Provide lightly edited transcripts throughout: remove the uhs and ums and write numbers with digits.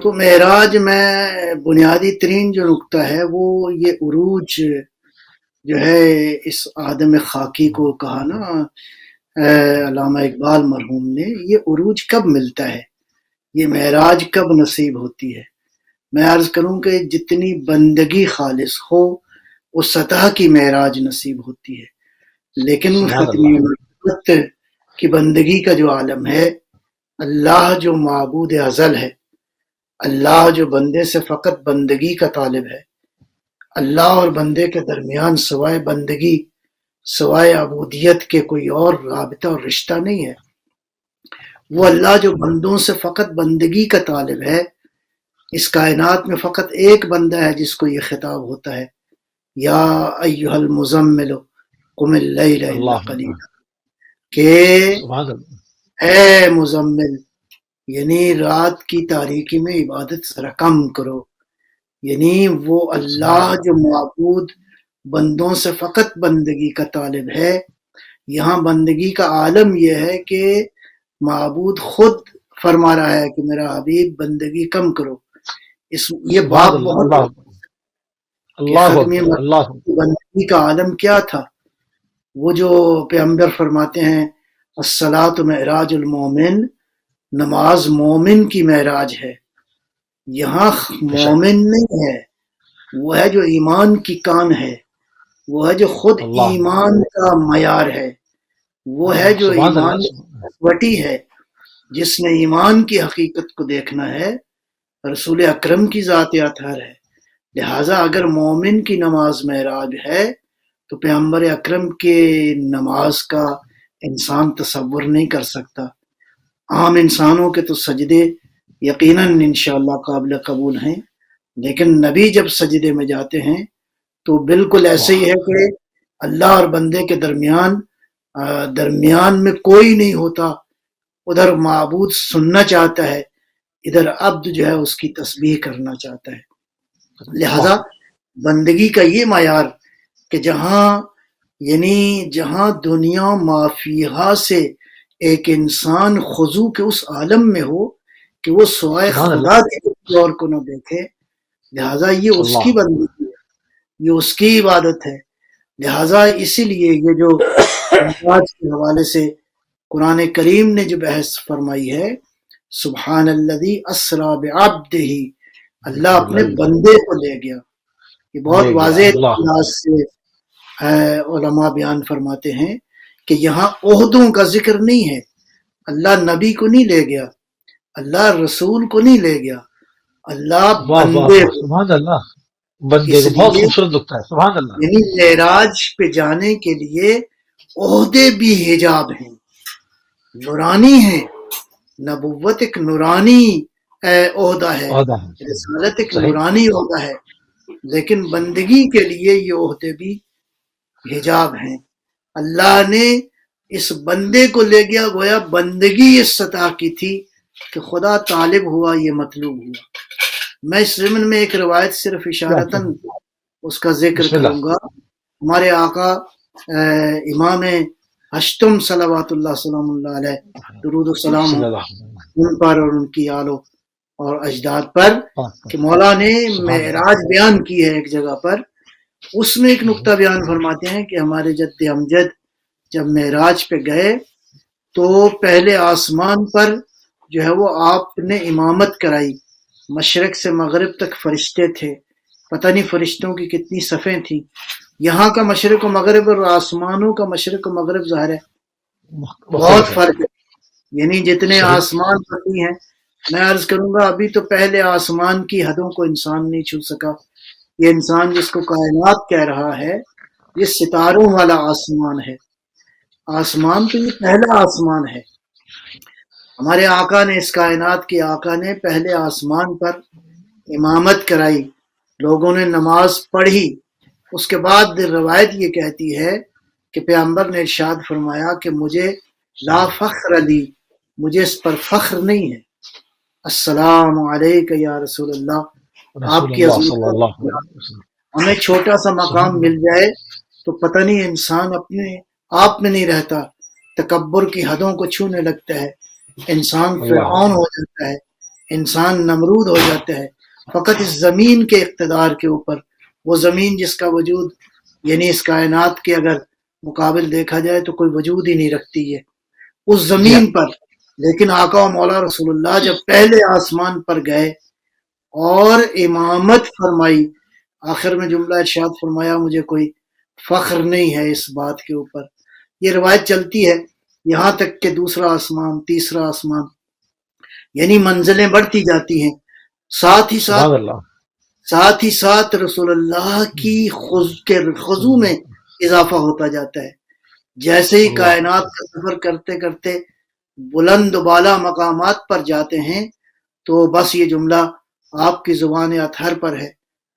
تو معراج میں بنیادی ترین جو نقطہ ہے وہ یہ عروج جو ہے اس آدم خاکی کو کہا نا علامہ اقبال مرحوم نے، یہ عروج کب ملتا ہے، یہ معراج کب نصیب ہوتی ہے؟ میں عرض کروں کہ جتنی بندگی خالص ہو اس سطح کی معراج نصیب ہوتی ہے، لیکن سبحان ختمی اللہ نبوت کی بندگی کا جو عالم ہے، اللہ جو معبود ازل ہے، اللہ جو بندے سے فقط بندگی کا طالب ہے، اللہ اور بندے کے درمیان سوائے بندگی، سوائے عبودیت کے کوئی اور رابطہ اور رشتہ نہیں ہے، وہ اللہ جو بندوں سے فقط بندگی کا طالب ہے، اس کائنات میں فقط ایک بندہ ہے جس کو یہ خطاب ہوتا ہے، یا ایہا المزمل قم اللیل الا اللہ قلیلا، کہ سبحان اللہ اے مزمل، یعنی رات کی تاریکی میں عبادت ذرا کم کرو، یعنی وہ سبحان اللہ اللہ جو معبود بندوں سے فقط بندگی کا طالب ہے، یہاں بندگی کا عالم یہ ہے کہ معبود خود فرما رہا ہے کہ میرا حبیب بندگی کم کرو۔ یہ سبحان باپ اللہ بہت اللہ کہ اللہ ختمی اکبر اللہ بندگی کا عالم کیا تھا، وہ جو پیغمبر فرماتے ہیں الصلاۃ معراج المومن، نماز مومن کی معراج ہے، یہاں بے شک مومن نہیں ہے، وہ ہے جو ایمان کی کان ہے، وہ ہے جو خود اللہ ایمان کا معیار ہے، وہ ہے جو سبحان ایمان اللہ وٹی ہے، جس نے ایمان کی حقیقت کو دیکھنا ہے، رسول اکرم کی ذات اطہر ہے، لہٰذا اگر مومن کی نماز معراج ہے تو پیغمبر اکرم کے نماز کا انسان تصور نہیں کر سکتا۔ عام انسانوں کے تو سجدے یقیناً انشاءاللہ قابل قبول ہیں، لیکن نبی جب سجدے میں جاتے ہیں تو بالکل ایسے ہی واہ ہے کہ اللہ اور بندے کے درمیان میں کوئی نہیں ہوتا، ادھر معبود سننا چاہتا ہے، ادھر عبد جو ہے اس کی تسبیح کرنا چاہتا ہے، لہذا واہ بندگی کا یہ معیار کہ جہاں دنیا مافیہا سے ایک انسان خضوع کے اس عالم میں ہو کہ وہ سوائے سبحان خدا اللہ کے کسی اور کو نہ دیکھے، لہذا یہ اس کی اللہ بندگی ہے، یہ اس کی عبادت ہے، لہذا اسی لیے یہ جو معراج کے حوالے سے قرآن کریم نے جو بحث فرمائی ہے، سبحان الذی اسری بعبدہ، اللہ اپنے بندے کو لے گیا، یہ بہت لے گیا واضح اللہ انداز سے علماء بیان فرماتے ہیں کہ یہاں عہدوں کا ذکر نہیں ہے، اللہ نبی کو نہیں لے گیا، اللہ رسول کو نہیں لے گیا، اللہ واہ واہ بندے واہ کو، سبحان اللہ بندے اس کو بہت لیے خوبصورت لگتا ہے سبحان اللہ یعنی معراج پہ جانے کے لیے عہدے بھی حجاب ہیں، نورانی ہیں، نبوت ایک نورانی عہدہ ہے، عہدہ ہے رسالت ایک صحیح نورانی عہدہ ہے، لیکن بندگی کے لیے یہ عہدے بھی حجاب ہیں، اللہ نے اس بندے کو لے گیا، گویا بندگی اس سطح کی تھی کہ خدا طالب ہوا، یہ مطلوب ہوا۔ میں اس ضمن میں ایک روایت صرف کیا اشارتاً اس کا ذکر بسم اللہ کروں گا، ہمارے آقا امام ہشتم صلوات اللہ سلام اللہ علیہ، درود و سلام ہو صلی اللہ ان پر اور ان کی آل اور اجداد پر، کہ مولا نے سبحان اللہ معراج بیان کی ہے ایک جگہ پر، اس میں ایک نقطہ بیان فرماتے ہیں کہ ہمارے جد امجد جب معراج پہ گئے تو پہلے آسمان پر جو ہے وہ آپ نے امامت کرائی، مشرق سے مغرب تک فرشتے تھے، پتہ نہیں فرشتوں کی کتنی صفیں تھیں، یہاں کا مشرق و مغرب اور آسمانوں کا مشرق و مغرب ظاہر ہے بہت مختلف ہے فرق ہے، یعنی جتنے صحیح آسمان بنی ہیں، میں عرض کروں گا ابھی تو پہلے آسمان کی حدوں کو انسان نہیں چھو سکا، یہ انسان جس کو کائنات کہہ رہا ہے یہ ستاروں والا آسمان ہے، آسمان تو یہ پہلا آسمان ہے، ہمارے آقا نے، اس کائنات کے آقا نے پہلے آسمان پر امامت کرائی، لوگوں نے نماز پڑھی، اس کے بعد روایت یہ کہتی ہے کہ پیغمبر نے ارشاد فرمایا کہ مجھے لا فخر لی، مجھے اس پر فخر نہیں ہے، السلام علیکہ یا رسول اللہ، آپ رسول کی اللہ عظمت صلی کا اللہ علیہ وسلم ہمیں چھوٹا سا مقام سبحان مل اللہ جائے تو پتہ نہیں انسان اپنے آپ میں نہیں رہتا، تکبر کی حدوں کو چھونے لگتا ہے، انسان اللہ فرعون ہو جاتا ہے، انسان نمرود ہو جاتا ہے فقط اس زمین کے اقتدار کے اوپر، وہ زمین جس کا وجود یعنی اس کائنات کے اگر مقابل دیکھا جائے تو کوئی وجود ہی نہیں رکھتی ہے اس جی زمین پر۔ لیکن آقا و مولا رسول اللہ جب پہلے آسمان پر گئے اور امامت فرمائی، آخر میں جملہ ارشاد فرمایا مجھے کوئی فخر نہیں ہے اس بات کے اوپر۔ یہ روایت چلتی ہے یہاں تک کہ دوسرا آسمان، تیسرا آسمان، یعنی منزلیں بڑھتی جاتی ہیں، ساتھ ہی سبحان اللہ ساتھ رسول اللہ کی خضوع میں اضافہ ہوتا جاتا ہے۔ جیسے ہی اللہ کائنات کا سفر کرتے کرتے بلند و بالا مقامات پر جاتے ہیں تو بس یہ جملہ آپ کی زبان اطہر پر ہے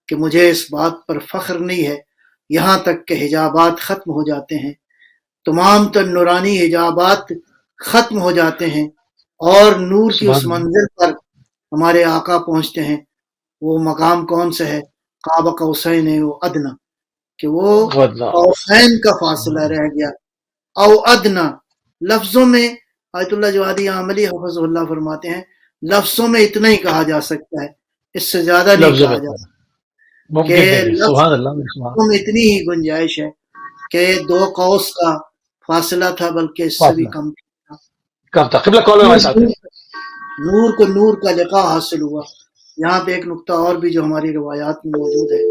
کہ مجھے اس بات پر فخر نہیں ہے، یہاں تک کہ حجابات ختم ہو جاتے ہیں، تمام تر نورانی حجابات ختم ہو جاتے ہیں اور نور کی اس سبحان اللہ منزل پر ہمارے آقا پہنچتے ہیں۔ وہ مقام کون سا ہے؟ قاب قوسین و ادنا، کہ وہ اللہ قوسین کا فاصلہ رہ گیا، او ادنا۔ لفظوں میں آیت اللہ جوادی عاملی حفظ اللہ فرماتے ہیں لفظوں میں اتنا ہی کہا جا سکتا ہے، اس سے زیادہ نہیں لفظ کہا میں جا سکتا ممکن کہ نہیں ہے۔ سبحان اللہ سبحان لفظوں میں اتنی ہی گنجائش ہے کہ 2 قوس کا فاصلہ تھا، بلکہ اس سے بھی فاصلہ کم تھا۔ کب تک قبلہ کون ہمارے ساتھ ہے؟ نور کو نور کا لقاء حاصل ہوا۔ یہاں پہ ایک نقطہ اور بھی جو ہماری روایات میں موجود ہے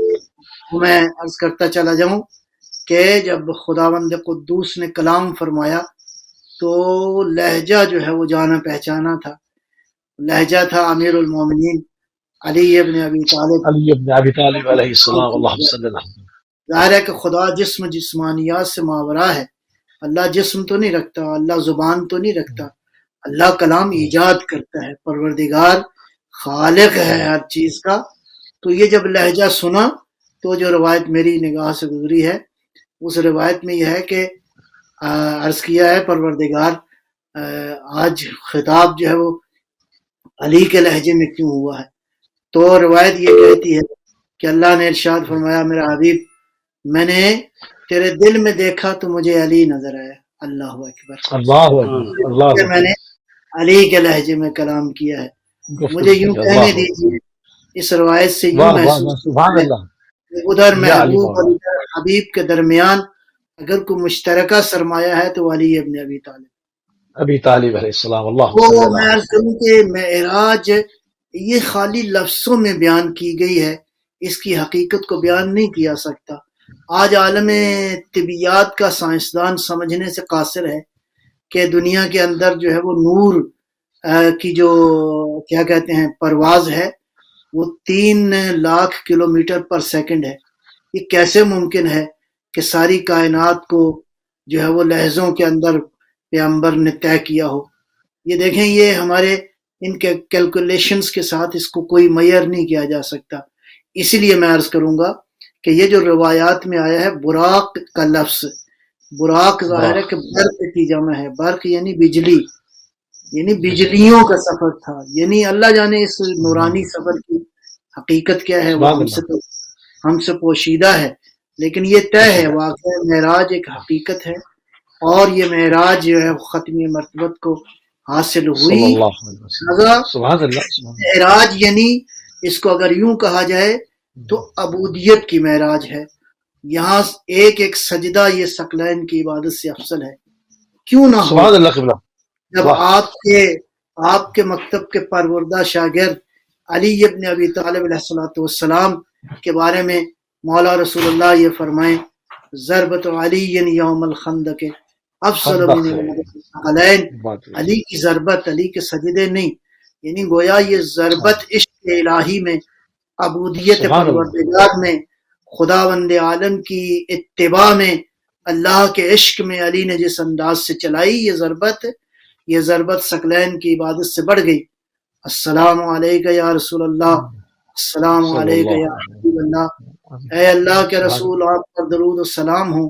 وہ میں عرض کرتا چلا جاؤں کہ جب خداوند قدوس نے کلام فرمایا تو لہجہ جو ہے وہ جانا پہچانا تھا، لہجہ تھا امیر المومنین علی ابن ابی طالب۔ علی ابن ابی طالب علیہ السلام، اللہم صلی اللہ علیہ وسلم۔ ظاہر ہے کہ خدا جسم جسمانیات سے ماورا ہے، اللہ جسم تو نہیں رکھتا، اللہ زبان تو نہیں رکھتا، اللہ کلام ایجاد کرتا ہے، پروردگار خالق ہے ہر چیز کا۔ تو یہ جب لہجہ سنا تو جو روایت میری نگاہ سے گزری ہے اس روایت میں یہ ہے کہ عرض کیا ہے پروردگار آج خطاب جو ہے وہ علی کے لہجے میں کیوں ہوا ہے؟ تو روایت یہ کہتی ہے کہ اللہ نے ارشاد فرمایا میرا حبیب میں نے تیرے دل میں دیکھا تو مجھے علی نظر آیا۔ اللہ اکبر، اللہ اکبر اللہ میں اکبر نے علی کے لہجے میں کلام کیا ہے۔ مجھے یوں گفتگو کہنے اللہ دیجیے اس روایت سے یوں واہ واہ محسوس واہ سبحان ہے اللہ کہ ادھر یا علی محبوب اور مولا ادھر حبیب کے درمیان اگر کوئی مشترکہ سرمایہ ہے تو علی ابن ابی طالب۔ ابی طالب علیہ السلام، اللہم وہ صلی میں اللہ عرض کروں کہ معراج یہ خالی لفظوں میں بیان کی گئی ہے، اس کی حقیقت کو بیان نہیں کیا سکتا۔ آج عالم طبیعیات کا سائنسدان سمجھنے سے قاصر ہے کہ دنیا کے اندر جو ہے وہ نور کی جو کیا کہتے ہیں پرواز ہے وہ 3 لاکھ کلومیٹر پر سیکنڈ ہے۔ یہ کیسے ممکن ہے کہ ساری کائنات کو جو ہے وہ لہجوں کے اندر پیغمبر نے طے کیا ہو؟ یہ دیکھیں یہ ہمارے ان کے کیلکولیشنز کے ساتھ اس کو کوئی معیار نہیں کیا جا سکتا۔ اسی لیے میں عرض کروں گا کہ یہ جو روایات میں آیا ہے براق کا لفظ، براق ظاہر ہے کہ برق کی جمع ہے، برق یعنی بجلی، یعنی بجلیوں کا سفر تھا، یعنی اللہ جانے اس نورانی سفر کی حقیقت کیا ہے وہ سبحان اللہ ہم سے پوشیدہ ہے، لیکن یہ طے ہے واقعہ معراج ایک حقیقت ہے اور یہ معراج جو ہے ختمی مرتبت کو حاصل ہوئی۔ صلی اللہ علیہ وسلم، سبحان اللہ سبحان اللہ۔ معراج یعنی اس کو اگر یوں کہا جائے تو عبودیت کی معراج ہے۔ یہاں ایک ایک سجدہ یہ ثقلین کی عبادت سے افضل ہے، کیوں نہ ہو سبحان اللہ قبلہ جب واہ آپ کے مکتب کے پروردہ شاگرد علی ابن ابی طالب علیہ السلام کے بارے میں مولا رسول اللہ یہ فرمائیں ضربت علی یوم الخندق افضل من الثقلین، علی کی ضربت، علی کے سجدے نہیں، یعنی گویا یہ ضربت عشق الہی میں، عبودیت سبحان اللہ پروردگار میں، خداوند عالم کی اتباع میں، اللہ کے عشق میں علی نے جس انداز سے چلائی یہ ضربت ثقلین کی عبادت سے بڑھ گئی۔ السلام علیکہ یا رسول اللہ، السلام صلی علیکہ اللہ یا علیہ حبیب اللہ، وسلم۔ اے اللہ کے سبحان رسول آپ پر درود و سلام ہوں۔